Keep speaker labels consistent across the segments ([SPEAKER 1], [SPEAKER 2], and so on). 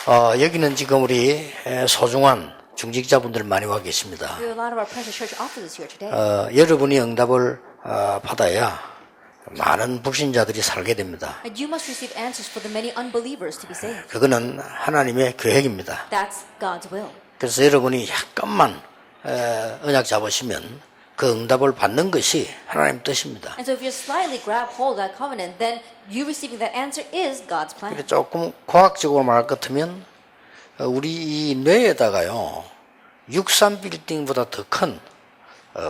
[SPEAKER 1] 여기는 지금 우리 소중한 중직자분들 많이 와 계십니다.
[SPEAKER 2] We have a lot of our precious church officers here today.
[SPEAKER 1] 여러분이 응답을 받아야 많은 불신자들이 살게 됩니다.
[SPEAKER 2] And you must receive answers for the many unbelievers to be saved.
[SPEAKER 1] 그거는 하나님의 계획입니다.
[SPEAKER 2] That's God's will.
[SPEAKER 1] 그래서 여러분이 약간만 언약 잡으시면 그 응답을 받는 것이 하나님 뜻입니다.
[SPEAKER 2] And so if you slightly grab hold of that covenant, then you receiving that answer is God's plan.
[SPEAKER 1] 그래서 조금 과학적으로 말할 것 같으면 우리 이 뇌에다가요 63 빌딩보다 더 큰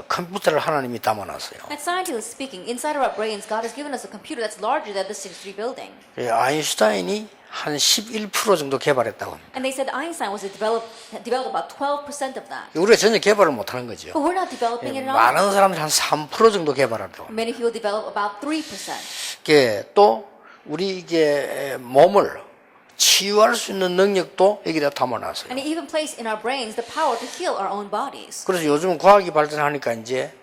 [SPEAKER 1] 컴퓨터를 하나님이 담아놨어요.
[SPEAKER 2] And scientifically speaking, inside of our brains, God has given us a computer that's larger than the 63 building.
[SPEAKER 1] 아인슈타인이 한 11% 정도 개발했다고 합니다.
[SPEAKER 2] And they said Einstein was developed about 12% of that.
[SPEAKER 1] 우리가 전혀 개발을 못하는 거죠.
[SPEAKER 2] But we're not developing it at all.
[SPEAKER 1] 많은 사람들이 한 3% 정도 개발한다고 합니다.
[SPEAKER 2] Many people develop about 3%.
[SPEAKER 1] 또 우리 이게 몸을 치유할 수 있는 능력도 여기다 담아놨어요.
[SPEAKER 2] And it even placed in our brains the power to heal our own bodies.
[SPEAKER 1] 그래서 요즘 과학이 발전하니까 이제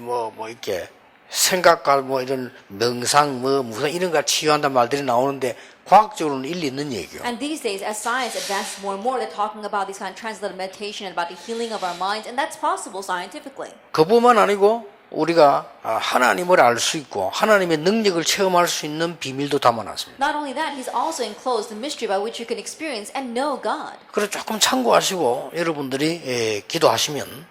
[SPEAKER 1] 뭐 이렇게 생각과 뭐 이런 명상 무슨 이런 걸 치유한다는 말들이 나오는데 과학적으로는 일리 있는 얘기예요.
[SPEAKER 2] And these days, as science advances more and more, they're talking about these kind of translated meditation and about the healing of our minds, and that's possible scientifically.
[SPEAKER 1] 그뿐만 아니고 우리가 하나님을 알 수 있고 하나님의 능력을 체험할 수 있는 비밀도 담아놨습니다.
[SPEAKER 2] Not only that, he's also enclosed the mystery by which you can experience and know God.
[SPEAKER 1] 그래서 조금 참고하시고 여러분들이 기도하시면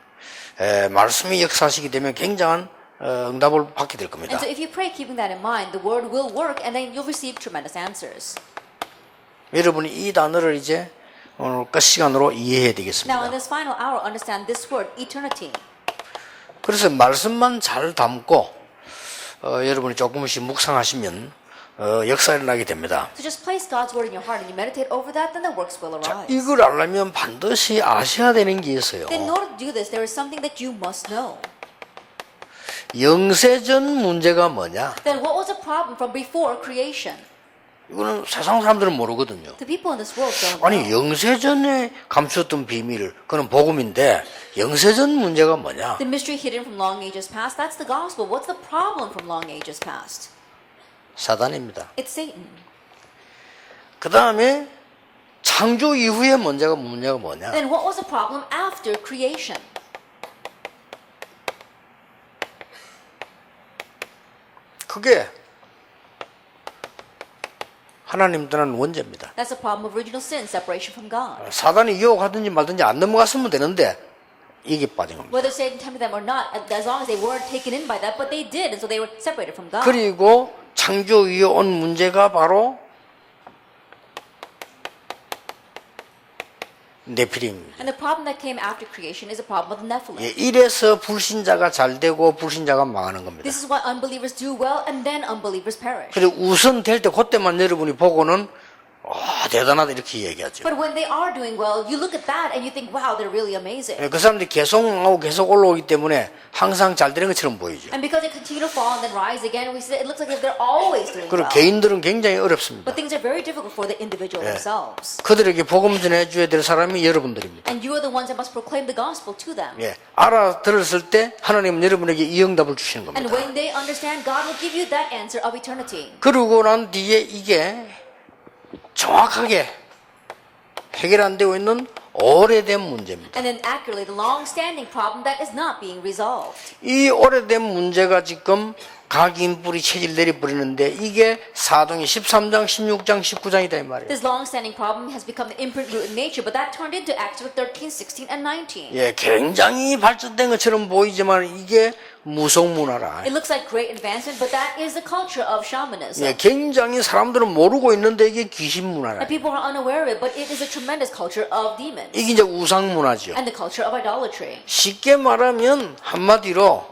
[SPEAKER 1] 말씀이 역사하시게 되면 굉장한 응답을 받게 될 겁니다.
[SPEAKER 2] And so if you pray keeping that in mind, the word will work and then you'll receive tremendous answers.
[SPEAKER 1] 여러분이 이 단어를 이제 오늘 끝 시간으로 이해해야
[SPEAKER 2] Now in
[SPEAKER 1] 되겠습니다.
[SPEAKER 2] this final hour, understand this word, eternity.
[SPEAKER 1] 그래서 말씀만 잘 담고 여러분이 조금씩 묵상하시면 역사 일어나게 됩니다.
[SPEAKER 2] So just place God's word in your heart and you meditate over that, then the works will
[SPEAKER 1] 자,
[SPEAKER 2] arise.
[SPEAKER 1] 이걸 알려면 반드시 아셔야 되는 게 있어요.
[SPEAKER 2] Then in order to do this, there is something that you must know.
[SPEAKER 1] 영세전 문제가 뭐냐?
[SPEAKER 2] Then what was the problem from before creation?
[SPEAKER 1] 이거는 세상 사람들은 모르거든요.
[SPEAKER 2] The people in this world don't
[SPEAKER 1] 아니
[SPEAKER 2] know.
[SPEAKER 1] 영세전에 감추었던 비밀, 그건 복음인데 영세전 문제가 뭐냐?
[SPEAKER 2] The mystery hidden from long ages past, that's the gospel. What's the problem from long ages past?
[SPEAKER 1] 사단입니다.
[SPEAKER 2] It's Satan.
[SPEAKER 1] 그 다음에 창조 이후의 문제가 뭐냐?
[SPEAKER 2] Then what was the problem after creation?
[SPEAKER 1] 그게 하나님 떠난 원죄입니다.
[SPEAKER 2] That's the problem of original sin, separation from God.
[SPEAKER 1] 사단이 유혹하든지 말든지 안 넘어갔으면 되는데 이게 빠진 겁니다.
[SPEAKER 2] Whether Satan tempted them or not, as long as they weren't taken in by that, but they did, and so they were separated from God.
[SPEAKER 1] 그리고 창조 이후에 온 문제가 바로 네피림입니다.
[SPEAKER 2] And the problem that came after creation is a problem of the Nephilim.
[SPEAKER 1] 이래서 불신자가 잘 되고 불신자가 망하는 겁니다.
[SPEAKER 2] This is why unbelievers do well and then unbelievers perish.
[SPEAKER 1] 그리고 우선 될 때 그때만 여러분이 보고는 대단하다 이렇게 얘기하죠.
[SPEAKER 2] But when they are doing well, you look at that and you think, wow, they're really amazing.
[SPEAKER 1] 그 사람들이 계속 망하고 계속 올라오기 때문에 항상 잘 되는 것처럼 보이죠.
[SPEAKER 2] And because they continue to fall and then rise again, we see that it looks like they're always doing
[SPEAKER 1] 그리고
[SPEAKER 2] well.
[SPEAKER 1] 개인들은 굉장히 어렵습니다.
[SPEAKER 2] But things are very difficult for the individual themselves.
[SPEAKER 1] 그들에게 복음 전해줘야 될 사람이 여러분들입니다.
[SPEAKER 2] And you are the ones that must proclaim the gospel to them.
[SPEAKER 1] 알아들었을 때 하나님은 여러분에게 이 응답을 주시는
[SPEAKER 2] And
[SPEAKER 1] 겁니다.
[SPEAKER 2] when they understand, God will give you that answer of eternity.
[SPEAKER 1] 그러고 난 뒤에 이게 정확하게 해결 안 되고 있는 오래된 문제입니다.
[SPEAKER 2] And then accurately, the long-standing problem that is not being resolved.
[SPEAKER 1] 이 오래된 문제가 지금 각인 뿌리 체질 내려버리는데 이게 사도행 13장, 16장, 19장이다 이 말이에요.
[SPEAKER 2] This long-standing problem has become the imprint root in nature, but that turned into Acts 13, 16, and 19.
[SPEAKER 1] 굉장히 발전된 것처럼 보이지만 이게 무속문화라.
[SPEAKER 2] It looks like great advancement, but that is the culture of shamanism.
[SPEAKER 1] 굉장히 사람들은 모르고 있는데 이게 귀신문화라.
[SPEAKER 2] And people are unaware of it, but it is a tremendous culture of demons.
[SPEAKER 1] 이게 이제 우상문화죠.
[SPEAKER 2] And the culture of idolatry.
[SPEAKER 1] 쉽게 말하면 한마디로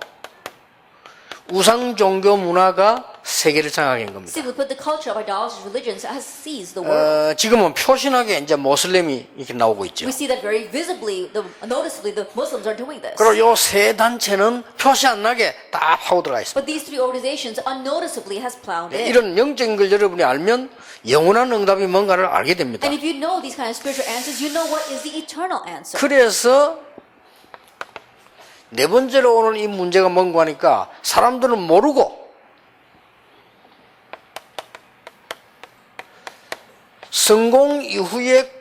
[SPEAKER 1] 우상 종교 문화가 세계를 장악한 겁니다.
[SPEAKER 2] Simply put, the culture of idolatrous religions has seized the world.
[SPEAKER 1] 지금은 표신하게 이제 모슬렘이 이렇게 나오고 있죠.
[SPEAKER 2] We see that very visibly, noticeably, the Muslims are doing this.
[SPEAKER 1] 그리고 요 세 단체는 표시 안 나게 다 파고 들어가 있습니다.
[SPEAKER 2] But these three organizations unnoticeably has plowed in.
[SPEAKER 1] 이런 영적인 걸 여러분이 알면 영원한 응답이 뭔가를 알게 됩니다.
[SPEAKER 2] And if you know these kind of spiritual answers, you know what is the eternal answer.
[SPEAKER 1] 그래서 네 번째로 오는 이 문제가 뭔가 하니까 사람들은 모르고 성공 이후에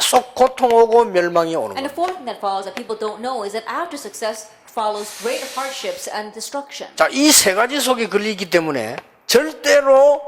[SPEAKER 1] 계속 고통 오고 멸망이 오는
[SPEAKER 2] And
[SPEAKER 1] 거예요.
[SPEAKER 2] the fourth thing that follows that people don't know is that after success follows great hardships and destruction.
[SPEAKER 1] 자, 이 세 가지 속에 걸리기 때문에 절대로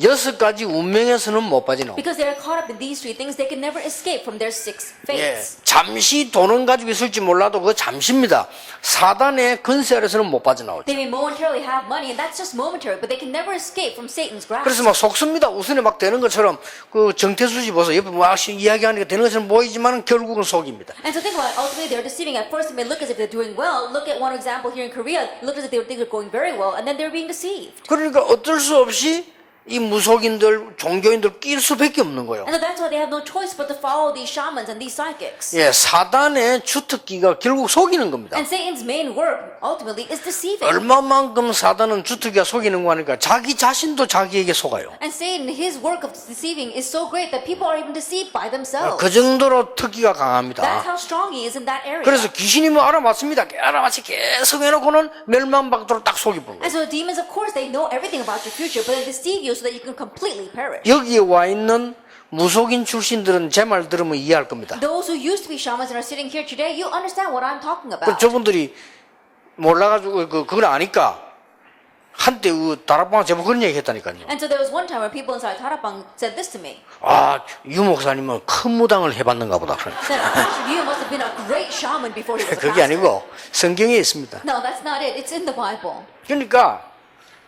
[SPEAKER 1] 6가지 운명에서는 못 빠져나옵니다.
[SPEAKER 2] Because they are caught up in these three things, they can never escape from their six
[SPEAKER 1] 예,
[SPEAKER 2] fates.
[SPEAKER 1] 잠시 돈은 가지고 있을지 몰라도 그거 잠시입니다. 사단의 근세 아래서는 못 빠져나오죠.
[SPEAKER 2] They may momentarily have money, and that's just momentary, but they can never escape from Satan's grasp.
[SPEAKER 1] 그래서 막 속습니다. 우선에 막 되는 것처럼 그 정태수 씨 보세요. 옆에 막 이야기하니까 되는 것처럼 보이지만 결국은 속입니다.
[SPEAKER 2] And so think about it, ultimately they're deceiving. At first it may look as if they're doing well. Look at one example here in Korea. It looked as if they think they're going very well, and then they're being deceived.
[SPEAKER 1] 그러니까 어쩔 수 없이 이 무속인들, 종교인들 낄 수밖에 없는 거예요.
[SPEAKER 2] And so that's why they have no choice but to follow these shamans and these psychics.
[SPEAKER 1] 예, 사단의 주특기가 결국 속이는 겁니다.
[SPEAKER 2] And Satan's main work ultimately is deceiving.
[SPEAKER 1] 얼마만큼 사단은 주특기가 속이는 거 하니까 자기 자신도 자기에게 속아요.
[SPEAKER 2] And Satan, his work of deceiving is so great that people are even deceived by themselves.
[SPEAKER 1] 그 정도로 특기가
[SPEAKER 2] That's
[SPEAKER 1] 강합니다.
[SPEAKER 2] how strong he is in that area.
[SPEAKER 1] 그래서 귀신이 뭐 알아맞습니다. 알아맞히 계속 해놓고는 멸망박도로 딱 속이 부는 거예요.
[SPEAKER 2] And so demons, of course, they know everything about your future, but they deceive you so that you can completely perish.
[SPEAKER 1] 여기에 와 있는 무속인 출신들은 제 말 들으면 이해할 겁니다.
[SPEAKER 2] Those who used to be shamans and are sitting here today, you understand what I'm talking
[SPEAKER 1] 그
[SPEAKER 2] about.
[SPEAKER 1] 저분들이 몰라가지고 그걸 아니까 한때 다락방 제목 그런 얘기 했다니까요.
[SPEAKER 2] And so there was one time where people inside Tarapang said this to me.
[SPEAKER 1] 아, 유 목사님은 큰 무당을 해봤는가 보다.
[SPEAKER 2] Said, Pastor, you must have been a great shaman before he was a
[SPEAKER 1] 그게
[SPEAKER 2] pastor.
[SPEAKER 1] 아니고 성경에 있습니다.
[SPEAKER 2] No, that's not it. It's in the Bible.
[SPEAKER 1] 그러니까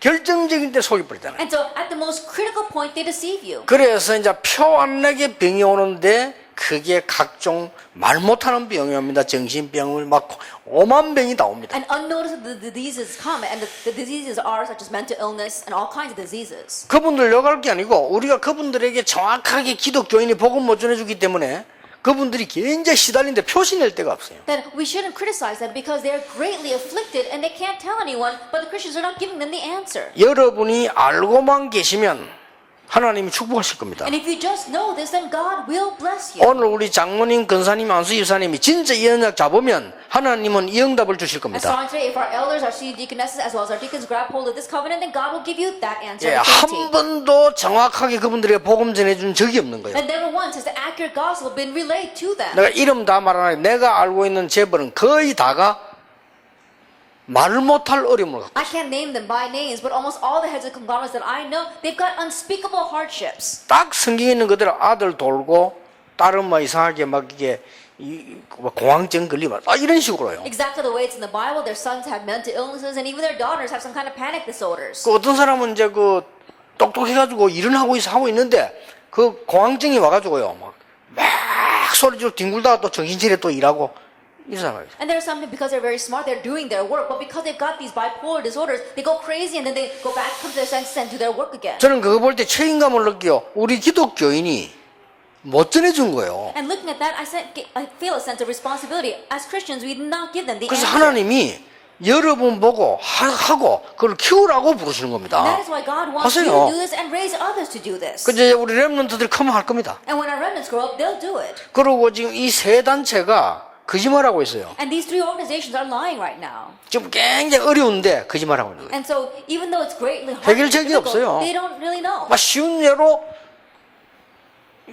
[SPEAKER 1] 결정적인 때 속이 버리잖아요.
[SPEAKER 2] And so at the most critical point, they deceive you.
[SPEAKER 1] 그래서 이제 표 안 나게 병이 오는데 그게 각종 말 못하는 병이 옵니다. 정신병을 막 오만 병이 다 옵니다.
[SPEAKER 2] And unnoticed the diseases come, and the diseases are such as mental illness and all kinds of diseases.
[SPEAKER 1] 그분들 욕할 게 아니고 우리가 그분들에게 정확하게 기독교인이 복음 못 전해주기 때문에 그분들이 굉장히 시달리는데 표시낼 데가 없어요.
[SPEAKER 2] That we shouldn't criticize them because they are greatly afflicted and they can't tell anyone, but the Christians are not giving them the answer.
[SPEAKER 1] 여러분이 알고만 계시면 하나님이 축복하실 겁니다.
[SPEAKER 2] And if you just know this, then God will bless you.
[SPEAKER 1] 오늘 우리 장모님, 근사님, 안수집사님이 진짜 이 언약 잡으면 하나님은 이 응답을 주실
[SPEAKER 2] And
[SPEAKER 1] 겁니다.
[SPEAKER 2] starting today, if our elders, our senior deaconesses, as well as our deacons grab hold of this covenant, then God will give you that answer.
[SPEAKER 1] 예,
[SPEAKER 2] with
[SPEAKER 1] 한
[SPEAKER 2] certainty.
[SPEAKER 1] 번도 정확하게 그분들에게 복음 전해준 적이 없는 거예요.
[SPEAKER 2] And never once has the accurate gospel been relayed to them.
[SPEAKER 1] 내가 이름 다 말하는 내가 알고 있는 재벌은 거의 다가 말을 못할 어려움을 갖고
[SPEAKER 2] I can't name them by names, but almost all the heads of conglomerates that I know, they've got unspeakable hardships.
[SPEAKER 1] 딱 성경에 있는 그대로 아들 돌고 딸은 뭐 이상하게 막 이게 공황증 걸리고 이런 식으로요.
[SPEAKER 2] Exactly the way it's in the Bible, their sons have mental illnesses, and even their daughters have some kind of panic disorders.
[SPEAKER 1] 그 어떤 사람은 이제 그 똑똑해가지고 일은 하고 있는데 그 공황증이 와가지고요 막 소리 지르고 뒹굴다가 또 정신차려 또 일하고 이 사람이에요.
[SPEAKER 2] And there are some because they're very smart, they're doing their work, but because they've got these bipolar disorders, they go crazy and then they go back, come to their senses and do their work again.
[SPEAKER 1] 저는 그거 볼 때 책임감을 느껴요. 우리 기독교인이 못 전해준 거예요.
[SPEAKER 2] And looking at that, I feel a sense of responsibility. As Christians, we did not give them the
[SPEAKER 1] 그래서
[SPEAKER 2] answer.
[SPEAKER 1] 하나님이 여러분 보고 하고 그걸 키우라고 부르시는 겁니다.
[SPEAKER 2] That is why God wants you
[SPEAKER 1] 하세요.
[SPEAKER 2] to do this and raise others to do this.
[SPEAKER 1] 그 이제 우리 렘넌트들이 크면 할 겁니다.
[SPEAKER 2] And when our remnants grow up, they'll do it.
[SPEAKER 1] 그리고 지금 이 세 단체가 거짓말하고 있어요.
[SPEAKER 2] And these three organizations are lying right now.
[SPEAKER 1] 지금 굉장히 어려운데 거짓말하고 있는 거예요.
[SPEAKER 2] And so, even though it's greatly hard,
[SPEAKER 1] 해결책이
[SPEAKER 2] and difficult,
[SPEAKER 1] 없어요.
[SPEAKER 2] they don't really know.
[SPEAKER 1] 막 쉬운 예로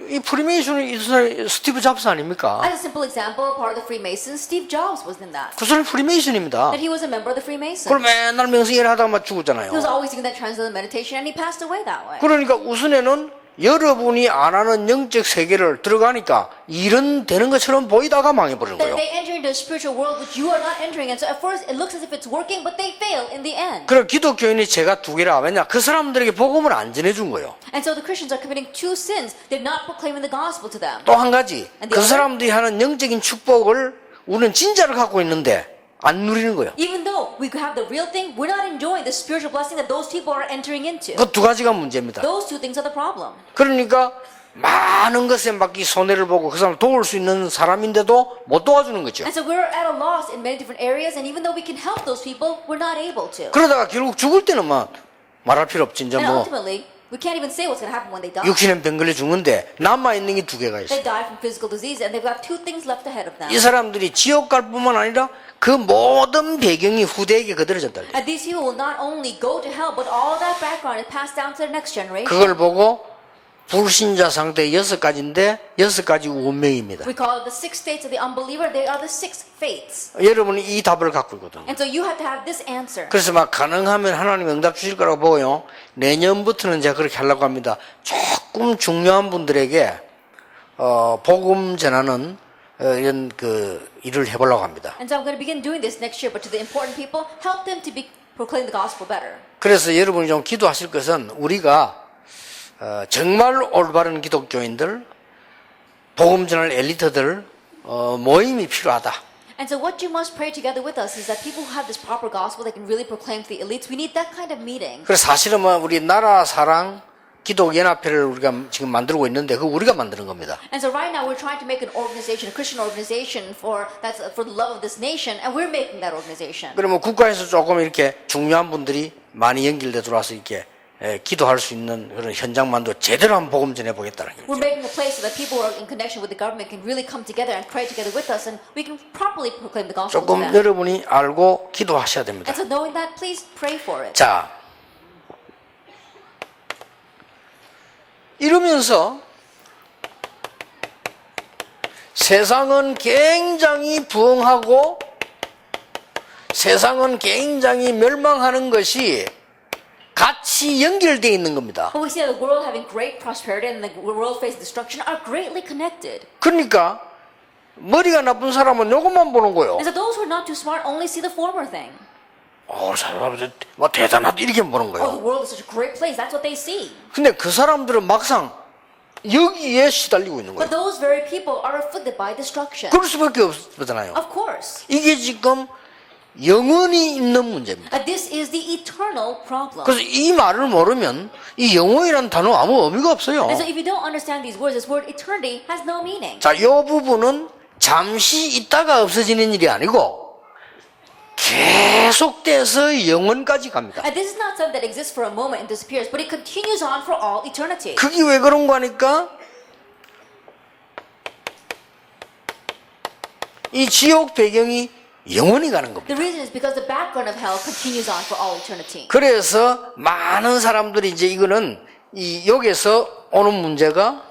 [SPEAKER 1] 이 프리메이슨이 이 사람이 스티브 잡스 아닙니까?
[SPEAKER 2] As a simple example, part of the Freemasons, Steve Jobs was in that.
[SPEAKER 1] 그 사람이 프리메이슨입니다.
[SPEAKER 2] That he was a member of the Freemasons.
[SPEAKER 1] 그걸 맨날 명승일 하다가 막 죽었잖아요.
[SPEAKER 2] He was always doing that transcendental meditation, and he passed away that way.
[SPEAKER 1] 그러니까 우선에는 여러분이 안 하는 영적 세계를 들어가니까 일은 되는 것처럼 보이다가 망해버리는
[SPEAKER 2] Then
[SPEAKER 1] 거예요.
[SPEAKER 2] they enter into a spiritual world which you are not entering, and so at first it looks as if it's working, but they fail in the end.
[SPEAKER 1] 그럼 기독교인이 제가 두 개라 왜냐? 그 사람들에게 복음을 안 전해준 거예요.
[SPEAKER 2] And so the Christians are committing two sins. They're not proclaiming the gospel to them.
[SPEAKER 1] 또 한 가지,
[SPEAKER 2] And
[SPEAKER 1] 그
[SPEAKER 2] the other?
[SPEAKER 1] 사람들이 하는 영적인 축복을 우리는 진짜를 갖고 있는데 안 누리는 거예요.
[SPEAKER 2] Even though we have the real thing, we're not enjoying the spiritual blessing that those people are entering into.
[SPEAKER 1] 그 두 가지가 문제입니다.
[SPEAKER 2] Those two things are the problem.
[SPEAKER 1] 그러니까 많은 것에 막 이 손해를 보고 그 사람을 도울 수 있는 사람인데도 못 도와주는 거죠.
[SPEAKER 2] And so we're at a loss in many different areas, and even though we can help those people, we're not able to.
[SPEAKER 1] 그러다가 결국 죽을 때는 막 말할 필요 없지. 이제
[SPEAKER 2] And
[SPEAKER 1] 뭐
[SPEAKER 2] ultimately, we can't even say what's going to happen when they die.
[SPEAKER 1] 육신의 병 걸려 죽는데 남아있는 게 두 개가
[SPEAKER 2] They
[SPEAKER 1] 있어요.
[SPEAKER 2] die from physical disease, and they've got two things left ahead of them.
[SPEAKER 1] 이 사람들이 지옥 갈 뿐만 아니라 그 모든 배경이 후대에게 그대로졌다.
[SPEAKER 2] And these people will not only go to hell, but all that background is passed down to the next generation.
[SPEAKER 1] 그걸 보고 불신자 상태 6가지인데 6가지 운명입니다.
[SPEAKER 2] We call it the 6 states of the unbeliever. They are the 6 fates.
[SPEAKER 1] 여러분이 이 답을 갖고 있거든요.
[SPEAKER 2] And so you have to have this answer.
[SPEAKER 1] 그래서 막 가능하면 하나님 응답 주실 거라고 보고요. 내년부터는 제가 그렇게 하려고 합니다. 조금 중요한 분들에게 복음 전하는 이런 그 일을 해보려고 합니다.
[SPEAKER 2] And so I'm going to begin doing this next year. But to the important people, help them to proclaim the gospel better.
[SPEAKER 1] 그래서 여러분이 좀 기도하실 것은 우리가 정말 올바른 기독교인들, 복음 전할 엘리트들 모임이 필요하다.
[SPEAKER 2] And so what you must pray together with us is that people who have this proper gospel that can really proclaim to the elites, we need that kind of meeting.
[SPEAKER 1] 그래서 사실은 뭐 우리 나라 사랑 기독연합회를 우리가 지금 만들고 있는데 그거 우리가 만드는 겁니다.
[SPEAKER 2] And so right now we're trying to make an organization, a Christian organization for the love of this nation, and we're making that organization.
[SPEAKER 1] 그러면 국가에서 조금 이렇게 중요한 분들이 많이 연결돼 들어와서 이렇게 기도할 수 있는 그런 현장만도 제대로 한번 복음 전해 보겠다는 거죠.
[SPEAKER 2] We're making a place so that people who are in connection with the government can really come together and pray together with us, and we can properly proclaim the gospel to
[SPEAKER 1] 조금
[SPEAKER 2] them.
[SPEAKER 1] 여러분이 알고 기도하셔야 됩니다.
[SPEAKER 2] And so knowing that, please pray for it.
[SPEAKER 1] 자, 이러면서 세상은 굉장히 부흥하고 세상은 굉장히 멸망하는 것이 같이 연결되어 있는 겁니다.
[SPEAKER 2] But we see that the world having great prosperity and the world facing destruction are greatly connected.
[SPEAKER 1] 그러니까 머리가 나쁜 사람은 요것만 보는 거예요.
[SPEAKER 2] And so those who are not too smart only see the former thing.
[SPEAKER 1] 사람 뭐 대단하다 이렇게 보는
[SPEAKER 2] Oh, the
[SPEAKER 1] 거예요.
[SPEAKER 2] world is such a great place. That's what they see.
[SPEAKER 1] 근데 그 사람들은 막상 여기에 시달리고 있는
[SPEAKER 2] But
[SPEAKER 1] 거예요.
[SPEAKER 2] those very people are afflicted by destruction.
[SPEAKER 1] 그럴 수밖에 없잖아요.
[SPEAKER 2] Of course.
[SPEAKER 1] 이게 지금 영원히 있는 문제입니다.
[SPEAKER 2] This is the eternal problem.
[SPEAKER 1] 그래서 이 말을 모르면 이 영혼이라는 단어 아무 의미가 없어요.
[SPEAKER 2] And so if you don't understand these words, this word eternity has no meaning.
[SPEAKER 1] 자, 이 부분은 잠시 있다가 없어지는 일이 아니고 계속돼서 영원까지 갑니다.
[SPEAKER 2] And this is not something that exists for a moment and disappears, but it continues on for all eternity.
[SPEAKER 1] 그게 왜 그런가 하니까 이 지옥 배경이 영원히 가는 겁니다.
[SPEAKER 2] The reason is because the background of hell continues on for all eternity.
[SPEAKER 1] 그래서 많은 사람들이 이제 이거는 이 여기서 오는 문제가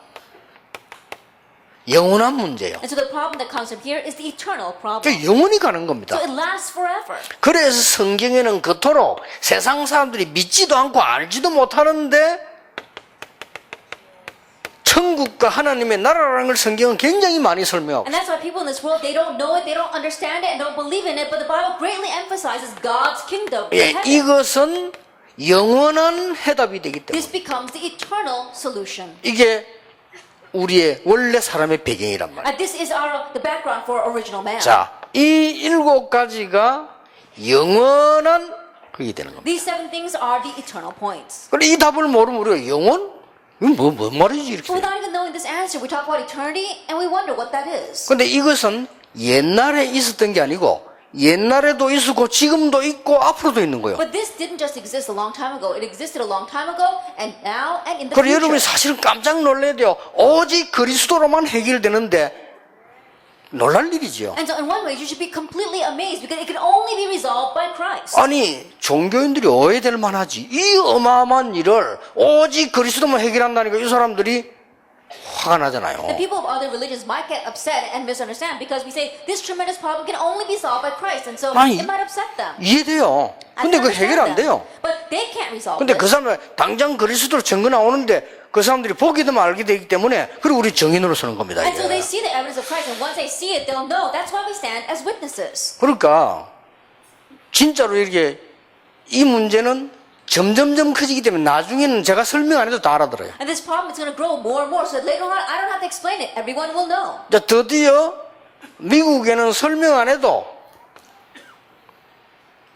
[SPEAKER 1] 영원한 문제예요.
[SPEAKER 2] And so the problem that comes from here is the eternal problem.
[SPEAKER 1] 그러니까 영원히 가는 겁니다.
[SPEAKER 2] So it lasts forever.
[SPEAKER 1] 그래서 성경에는 그토록 세상 사람들이 믿지도 않고 알지도 못하는데 천국과 하나님의 나라라는 걸 성경은 굉장히 많이 설명하고
[SPEAKER 2] And that's why people in this world, they don't know it, they don't understand it, and don't believe in it, but the Bible greatly emphasizes God's kingdom.
[SPEAKER 1] 예, 이것은 영원한 해답이 되기 때문에
[SPEAKER 2] This becomes the eternal solution.
[SPEAKER 1] 이게 우리의 원래 사람의 배경이란 말이에요.
[SPEAKER 2] And this is the background for original man.
[SPEAKER 1] 자, 이 7가지가 영원한 그게 되는 겁니다.
[SPEAKER 2] These 7 things are the eternal points.
[SPEAKER 1] 그런데 이 답을 모르면 우리가 영원? 이건 뭔 말이지 이렇게.
[SPEAKER 2] So without even knowing this answer, we talk about eternity, and we wonder what that is.
[SPEAKER 1] 근데 이것은 옛날에 있었던 게 아니고 옛날에도 있었고 지금도 있고 앞으로도 있는 거예요.
[SPEAKER 2] But this didn't just exist a long time ago. It existed a long time ago, and now, and in the
[SPEAKER 1] 그리고 여러분이
[SPEAKER 2] future.
[SPEAKER 1] 사실은 깜짝 놀라야 돼요. 오직 그리스도로만 해결되는데 놀랄 일이지요.
[SPEAKER 2] And so in one way, you should be completely amazed because it can only be resolved by Christ.
[SPEAKER 1] 아니 종교인들이 오해될 만하지. 이 어마어마한 일을 오직 그리스도만 해결한다니까 이 사람들이 화가 나잖아요.
[SPEAKER 2] The people of other religions might get upset and misunderstand because we say this tremendous problem can only be solved by Christ, and so
[SPEAKER 1] 아니,
[SPEAKER 2] it might upset them.
[SPEAKER 1] 이해돼요.
[SPEAKER 2] I
[SPEAKER 1] 근데 그
[SPEAKER 2] can
[SPEAKER 1] 해결 안
[SPEAKER 2] understand
[SPEAKER 1] 돼요.
[SPEAKER 2] them. But they can't resolve
[SPEAKER 1] 근데 그
[SPEAKER 2] this.
[SPEAKER 1] 사람은 당장 그리스도로 증거 나오는데 그 사람들이 보기도 알게 되기 때문에 그리고 우리 증인으로 서는 겁니다.
[SPEAKER 2] And so they
[SPEAKER 1] 이게.
[SPEAKER 2] see the evidence of Christ, and once they see it, they'll know. That's why we stand as witnesses.
[SPEAKER 1] 그러니까 진짜로 이렇게 이 문제는 점점점 커지기 때문에 나중에는 제가 설명 안 해도 다 알아들어요.
[SPEAKER 2] And this problem is going to grow more and more, so that later on, I don't have to explain it. Everyone will know.
[SPEAKER 1] 이제 드디어 미국에는 설명 안 해도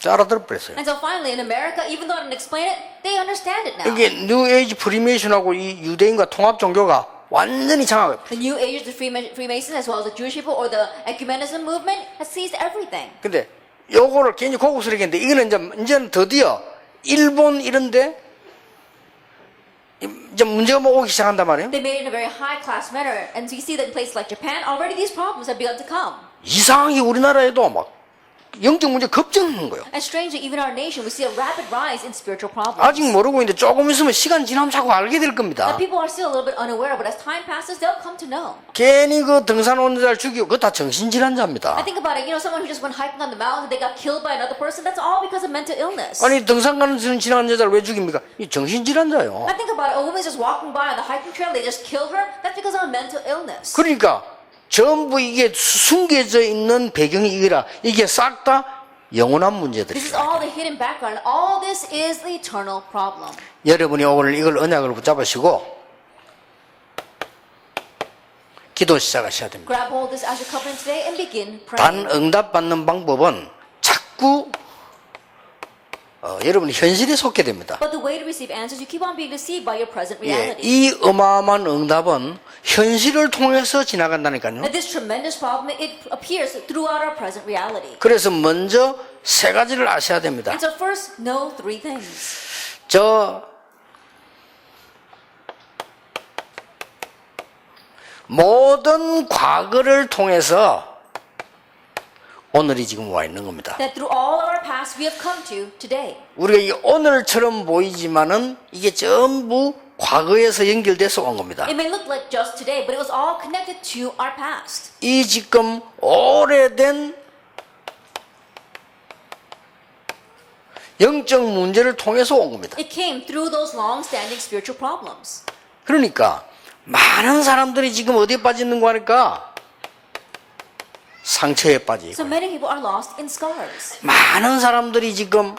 [SPEAKER 1] 알아들어 버렸어요.
[SPEAKER 2] And so finally, in America, even though I didn't explain it, they understand it now.
[SPEAKER 1] 이게 뉴 에이지 프리메이션하고 이 유대인과 통합 종교가 완전히 장악해요.
[SPEAKER 2] The New Age, the Freemasons, as well as the Jewish people, or the ecumenism movement, has seized everything.
[SPEAKER 1] 근데 요거를 괜히 고급스럽게 했는데 이거는 이제는 드디어 일본 이런데 이제 문제가 뭐 오기 시작한단 말이에요.
[SPEAKER 2] They made it in a very high-class manner, and so you see that in places like Japan, already these problems have begun to come.
[SPEAKER 1] 이상하게 우리나라에도 막 영적 문제 급증하는 거예요.
[SPEAKER 2] And strangely, even our nation, we see a rapid rise in spiritual problems.
[SPEAKER 1] 아직 모르고 있는데 조금 있으면 시간 지나면 자꾸 알게 될
[SPEAKER 2] Now,
[SPEAKER 1] 겁니다.
[SPEAKER 2] people are still a little bit unaware, but as time passes, they'll come to know.
[SPEAKER 1] 괜히 그 등산 오는 자를 죽이고 그거 다 정신질환자입니다.
[SPEAKER 2] I think about it, someone who just went hiking on the mountain, they got killed by another person, that's all because of mental illness.
[SPEAKER 1] 아니 등산 가는 지나가는 여자를 왜 죽입니까? 이 정신질환자요.
[SPEAKER 2] I think about it, a woman's just walking by on the hiking trail, they just killed her, that's because of a mental illness.
[SPEAKER 1] 그러니까 전부 이게 숨겨져 있는 배경이 이거라. 이게 싹 다 영원한
[SPEAKER 2] This is
[SPEAKER 1] 문제들이에요.
[SPEAKER 2] all the hidden background. All this is the eternal problem.
[SPEAKER 1] 여러분이 오늘 이걸 언약을 붙잡으시고 기도 시작하셔야 됩니다.
[SPEAKER 2] Grab hold of this as your covenant today and begin
[SPEAKER 1] 단
[SPEAKER 2] praying.
[SPEAKER 1] 응답받는 방법은 자꾸 여러분이 현실에 속게 됩니다.
[SPEAKER 2] But the way to receive answers, you keep on being deceived by your present
[SPEAKER 1] 예,
[SPEAKER 2] reality.
[SPEAKER 1] 이 어마어마한 응답은 현실을 통해서 지나간다니까요.
[SPEAKER 2] And this tremendous problem, it appears throughout our present reality.
[SPEAKER 1] 그래서 먼저 세 가지를 아셔야 됩니다.
[SPEAKER 2] And so first, know three things.
[SPEAKER 1] 모든 과거를 통해서 오늘이 지금 와 있는 겁니다.
[SPEAKER 2] That through all of our past, we have come to today.
[SPEAKER 1] 우리가 이 오늘처럼 보이지만은 이게 전부 과거에서 연결돼서 온 겁니다.
[SPEAKER 2] It may look like just today, but it was all connected to our past.
[SPEAKER 1] 이 지금 오래된 영적 문제를 통해서 온 겁니다.
[SPEAKER 2] It came through those long-standing spiritual problems.
[SPEAKER 1] 그러니까 많은 사람들이 지금 어디에 빠져 있는 거 하니까 상처에 빠져
[SPEAKER 2] So
[SPEAKER 1] 있고,
[SPEAKER 2] many people are lost in scars.
[SPEAKER 1] 많은 사람들이 지금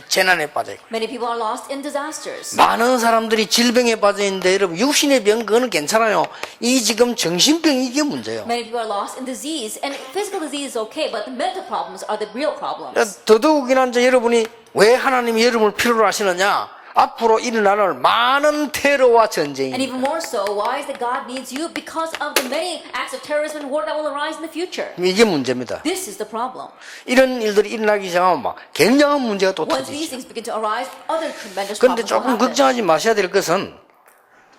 [SPEAKER 1] 재난에 빠져 있고,
[SPEAKER 2] Many people are lost in disasters.
[SPEAKER 1] 많은 사람들이 질병에 빠져 있는데 여러분 육신의 병 그거는 괜찮아요. 이 지금 정신병 이게 문제예요.
[SPEAKER 2] Many people are lost in disease, and physical disease is okay, but the mental problems are the real problems.
[SPEAKER 1] 더더욱이나 이제 여러분이 왜 하나님이 여러분을 필요로 하시느냐? 앞으로 일어날 많은 테러와
[SPEAKER 2] And
[SPEAKER 1] 전쟁이
[SPEAKER 2] even more so, why is that God needs you? Because of the many acts of terrorism and war that will arise in the future.
[SPEAKER 1] 이게 문제입니다.
[SPEAKER 2] This is the problem.
[SPEAKER 1] 이런 일들이 일어나기 시작하면 막 굉장한 문제가 또
[SPEAKER 2] Once these
[SPEAKER 1] 터지죠.
[SPEAKER 2] things begin to arise, other tremendous
[SPEAKER 1] 그런데
[SPEAKER 2] problems will
[SPEAKER 1] 조금
[SPEAKER 2] happen.
[SPEAKER 1] 걱정하지 마셔야 될 것은